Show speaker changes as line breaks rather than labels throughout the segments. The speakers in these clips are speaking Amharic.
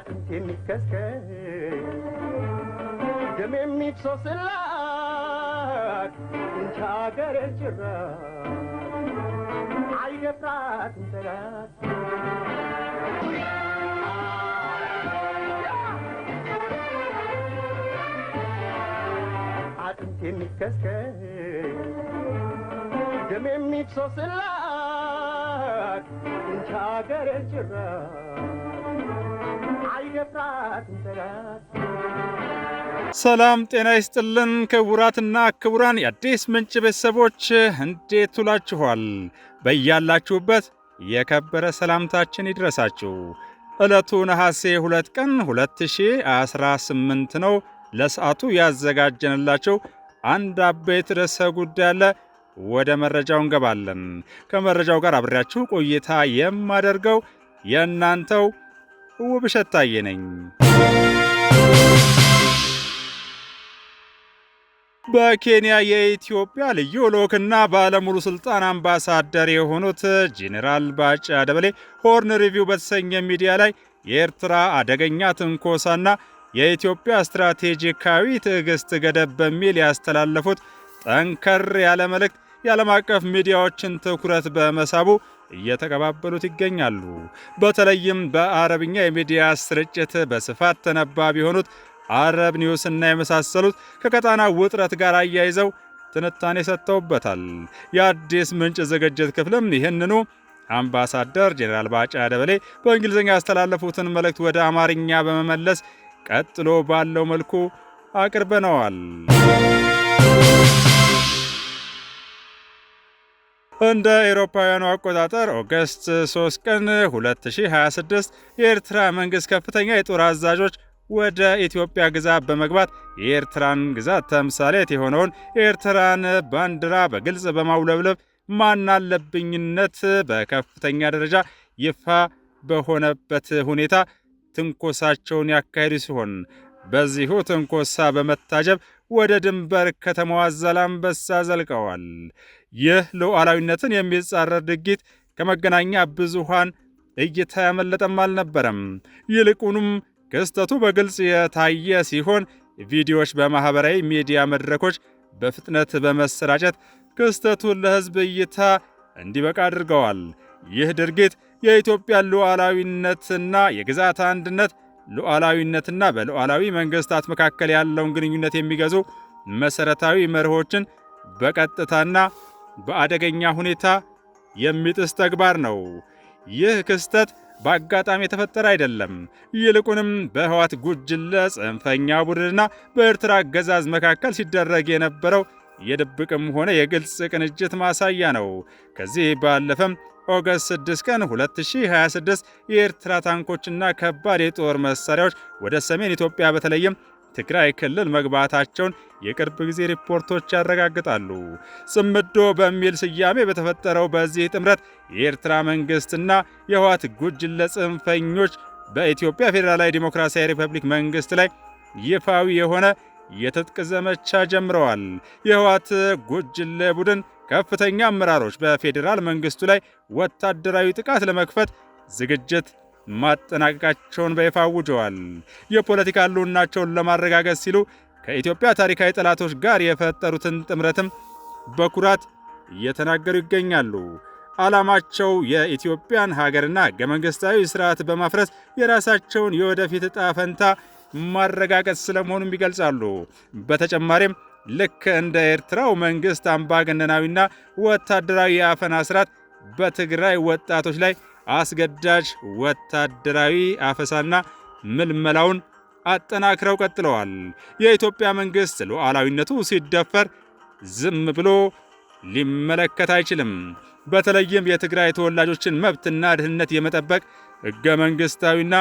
አጥንት የሚከስከስ ደም የሚፍሰስላት እንቻ ሀገር ጭራ አይደፍራትም ጠላት አጥንት የሚከስከስ ደም የሚፍሰስላት እንቻ ሀገር ጭራ አይደፍራትም ጠላት ሰላም ጤና ይስጥልን ክቡራትና ክቡራን የአዲስ ምንጭ ቤተሰቦች እንዴት ውላችኋል? በያላችሁበት የከበረ ሰላምታችን ይድረሳችሁ። ዕለቱ ነሐሴ 2 ቀን 2018 ነው። ለሰዓቱ ያዘጋጀንላችሁ አንድ አበይት ርዕሰ ጉዳይ አለ። ወደ መረጃው እንገባለን። ከመረጃው ጋር አብሬያችሁ ቆይታ የማደርገው የእናንተው ውብሸት ታዬ ነኝ። በኬንያ የኢትዮጵያ ልዩ ልዑክና ባለሙሉ ስልጣን አምባሳደር የሆኑት ጄኔራል ባጫ ደበሌ ሆርን ሪቪው በተሰኘ ሚዲያ ላይ የኤርትራ አደገኛ ትንኮሳና የኢትዮጵያ ስትራቴጂካዊ ትዕግስት ገደብ በሚል ያስተላለፉት ጠንከር ያለ መልእክት የዓለም አቀፍ ሚዲያዎችን ትኩረት በመሳቡ እየተቀባበሉት ይገኛሉ። በተለይም በአረብኛ የሚዲያ ስርጭት በስፋት ተነባቢ የሆኑት አረብ ኒውስና የመሳሰሉት ከቀጣና ውጥረት ጋር አያይዘው ትንታኔ ሰጥተውበታል። የአዲስ ምንጭ ዝግጅት ክፍልም ይህንኑ አምባሳደር ጄኔራል ባጫ ደበሌ በእንግሊዝኛ ያስተላለፉትን መልእክት ወደ አማርኛ በመመለስ ቀጥሎ ባለው መልኩ አቅርበነዋል። እንደ አውሮፓውያኑ አቆጣጠር ኦገስት 3 ቀን 2026 የኤርትራ መንግስት ከፍተኛ የጦር አዛዦች ወደ ኢትዮጵያ ግዛት በመግባት የኤርትራን ግዛት ተምሳሌት የሆነውን የኤርትራን ባንዲራ በግልጽ በማውለብለብ ማናለብኝነት በከፍተኛ ደረጃ ይፋ በሆነበት ሁኔታ ትንኮሳቸውን ያካሄዱ ሲሆን በዚሁ ትንኮሳ በመታጀብ ወደ ድንበር ከተማዋ ዛላምበሳ ዘልቀዋል። ይህ ሉዓላዊነትን የሚጻረር ድርጊት ከመገናኛ ብዙሃን እይታ ያመለጠም አልነበረም። ይልቁንም ክስተቱ በግልጽ የታየ ሲሆን ቪዲዮዎች በማህበራዊ ሚዲያ መድረኮች በፍጥነት በመሰራጨት ክስተቱን ለሕዝብ እይታ እንዲበቃ አድርገዋል። ይህ ድርጊት የኢትዮጵያን ሉዓላዊነትና የግዛት አንድነት ሉዓላዊነትና በሉዓላዊ መንግስታት መካከል ያለውን ግንኙነት የሚገዙ መሰረታዊ መርሆችን በቀጥታና በአደገኛ ሁኔታ የሚጥስ ተግባር ነው። ይህ ክስተት በአጋጣሚ የተፈጠረ አይደለም። ይልቁንም በህወሓት ጉጅለ ጽንፈኛ ቡድንና በኤርትራ አገዛዝ መካከል ሲደረግ የነበረው የድብቅም ሆነ የግልጽ ቅንጅት ማሳያ ነው። ከዚህ ባለፈም ኦገስት 6 ቀን 2026 የኤርትራ ታንኮችና ከባድ የጦር መሳሪያዎች ወደ ሰሜን ኢትዮጵያ በተለይም ትግራይ ክልል መግባታቸውን የቅርብ ጊዜ ሪፖርቶች ያረጋግጣሉ። ጽምዶ በሚል ስያሜ በተፈጠረው በዚህ ጥምረት የኤርትራ መንግስትና የህወሓት ጉጅለ ጽንፈኞች በኢትዮጵያ ፌዴራላዊ ዲሞክራሲያዊ ሪፐብሊክ መንግስት ላይ ይፋዊ የሆነ የትጥቅ ዘመቻ ጀምረዋል። የህወሓት ጉጅለ ቡድን ከፍተኛ አመራሮች በፌዴራል መንግስቱ ላይ ወታደራዊ ጥቃት ለመክፈት ዝግጅት ማጠናቀቃቸውን በይፋ አውጀዋል። የፖለቲካ ህልውናቸውን ለማረጋገጥ ሲሉ ከኢትዮጵያ ታሪካዊ ጠላቶች ጋር የፈጠሩትን ጥምረትም በኩራት እየተናገሩ ይገኛሉ። ዓላማቸው የኢትዮጵያን ሀገርና ህገ መንግስታዊ ስርዓት በማፍረስ የራሳቸውን የወደፊት ዕጣ ፈንታ ማረጋገጥ ስለመሆኑም ይገልጻሉ። በተጨማሪም ልክ እንደ ኤርትራው መንግስት አምባገነናዊና ወታደራዊ የአፈና ስርዓት በትግራይ ወጣቶች ላይ አስገዳጅ ወታደራዊ አፈሳና ምልመላውን አጠናክረው ቀጥለዋል። የኢትዮጵያ መንግስት ሉዓላዊነቱ ሲደፈር ዝም ብሎ ሊመለከት አይችልም። በተለይም የትግራይ ተወላጆችን መብትና ደህንነት የመጠበቅ ህገ መንግስታዊና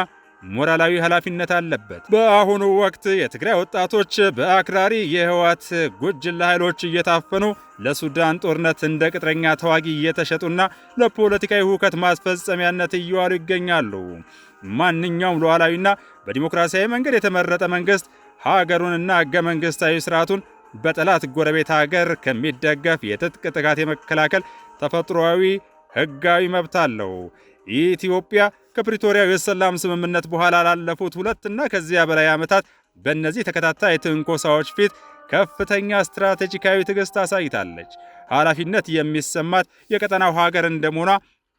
ሞራላዊ ኃላፊነት አለበት። በአሁኑ ወቅት የትግራይ ወጣቶች በአክራሪ የህወሓት ጉጅለ ኃይሎች እየታፈኑ ለሱዳን ጦርነት እንደ ቅጥረኛ ተዋጊ እየተሸጡና ለፖለቲካዊ ሁከት ማስፈጸሚያነት እየዋሉ ይገኛሉ። ማንኛውም ሉዓላዊና በዲሞክራሲያዊ መንገድ የተመረጠ መንግስት ሀገሩንና ህገ መንግስታዊ ስርዓቱን በጠላት ጎረቤት ሀገር ከሚደገፍ የትጥቅ ጥቃት የመከላከል ተፈጥሯዊ ሕጋዊ መብት አለው። ኢትዮጵያ ከፕሪቶሪያው የሰላም ስምምነት በኋላ ላለፉት 2 እና ከዚያ በላይ ዓመታት በእነዚህ ተከታታይ ትንኮሳዎች ፊት ከፍተኛ ስትራቴጂካዊ ትዕግስት አሳይታለች። ኃላፊነት የሚሰማት የቀጠናው ሀገር እንደመሆኗ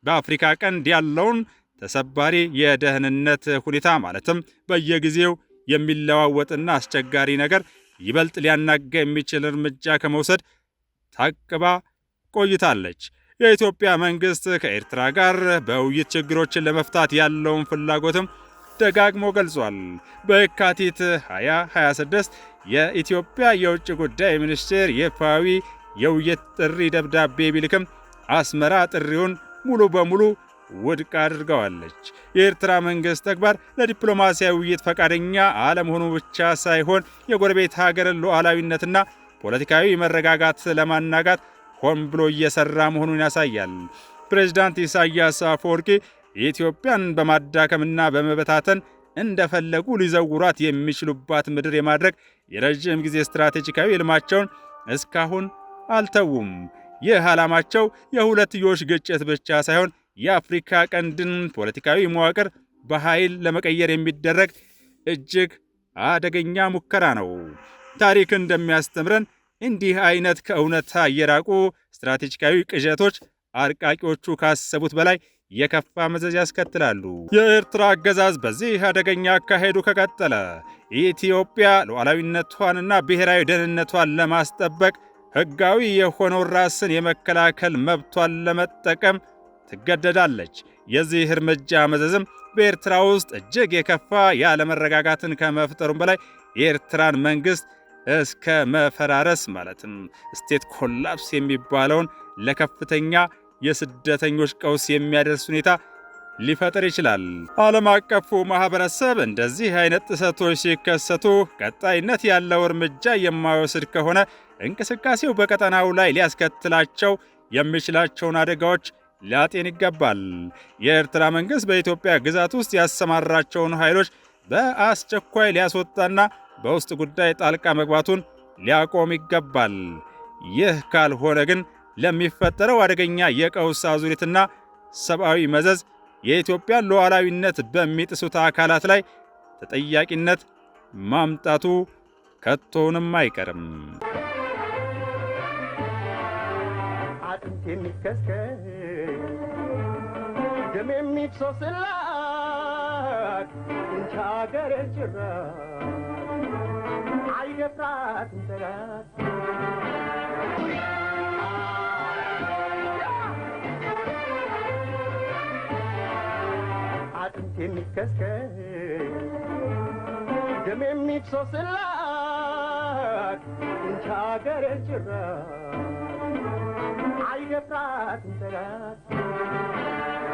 በአፍሪካ ቀንድ ያለውን ተሰባሪ የደህንነት ሁኔታ ማለትም በየጊዜው የሚለዋወጥና አስቸጋሪ ነገር ይበልጥ ሊያናጋ የሚችል እርምጃ ከመውሰድ ታቅባ ቆይታለች። የኢትዮጵያ መንግስት ከኤርትራ ጋር በውይይት ችግሮችን ለመፍታት ያለውን ፍላጎትም ደጋግሞ ገልጿል። በየካቲት 2026 የኢትዮጵያ የውጭ ጉዳይ ሚኒስቴር ይፋዊ የውይይት ጥሪ ደብዳቤ ቢልክም አስመራ ጥሪውን ሙሉ በሙሉ ውድቅ አድርገዋለች። የኤርትራ መንግስት ተግባር ለዲፕሎማሲያዊ ውይይት ፈቃደኛ አለመሆኑ ብቻ ሳይሆን የጎረቤት ሀገርን ሉዓላዊነትና ፖለቲካዊ መረጋጋት ለማናጋት ሆን ብሎ እየሰራ መሆኑን ያሳያል። ፕሬዝዳንት ኢሳያስ አፈወርቂ ኢትዮጵያን በማዳከምና በመበታተን እንደፈለጉ ሊዘውሯት የሚችሉባት ምድር የማድረግ የረጅም ጊዜ ስትራቴጂካዊ ሕልማቸውን እስካሁን አልተዉም። ይህ ዓላማቸው የሁለትዮሽ ግጭት ብቻ ሳይሆን የአፍሪካ ቀንድን ፖለቲካዊ መዋቅር በኃይል ለመቀየር የሚደረግ እጅግ አደገኛ ሙከራ ነው። ታሪክ እንደሚያስተምረን እንዲህ አይነት ከእውነታ የራቁ ስትራቴጂካዊ ቅዠቶች አርቃቂዎቹ ካሰቡት በላይ የከፋ መዘዝ ያስከትላሉ። የኤርትራ አገዛዝ በዚህ አደገኛ አካሄዱ ከቀጠለ ኢትዮጵያ ሉዓላዊነቷንና ብሔራዊ ደህንነቷን ለማስጠበቅ ሕጋዊ የሆነውን ራስን የመከላከል መብቷን ለመጠቀም ትገደዳለች። የዚህ እርምጃ መዘዝም በኤርትራ ውስጥ እጅግ የከፋ ያለመረጋጋትን ከመፍጠሩም በላይ የኤርትራን መንግስት እስከ መፈራረስ ማለትም ስቴት ኮላፕስ የሚባለውን ለከፍተኛ የስደተኞች ቀውስ የሚያደርስ ሁኔታ ሊፈጥር ይችላል። ዓለም አቀፉ ማህበረሰብ እንደዚህ አይነት ጥሰቶች ሲከሰቱ ቀጣይነት ያለው እርምጃ የማይወስድ ከሆነ እንቅስቃሴው በቀጠናው ላይ ሊያስከትላቸው የሚችላቸውን አደጋዎች ሊያጤን ይገባል። የኤርትራ መንግስት በኢትዮጵያ ግዛት ውስጥ ያሰማራቸውን ኃይሎች በአስቸኳይ ሊያስወጣና በውስጥ ጉዳይ ጣልቃ መግባቱን ሊያቆም ይገባል። ይህ ካልሆነ ግን ለሚፈጠረው አደገኛ የቀውስ አዙሪትና ሰብአዊ መዘዝ የኢትዮጵያን ሉዓላዊነት በሚጥሱት አካላት ላይ ተጠያቂነት ማምጣቱ ከቶውንም አይቀርም። አጥንት የሚከስከስ ደም የሚፍሰስላት ጡንቻ ሀገር ጭራ አይደፍራትም ጠላት አጥንት የሚከስከስ ደም የሚፍሰስላት ጡንቻ ሀገር ጭራ አይደፍራትም ጠላት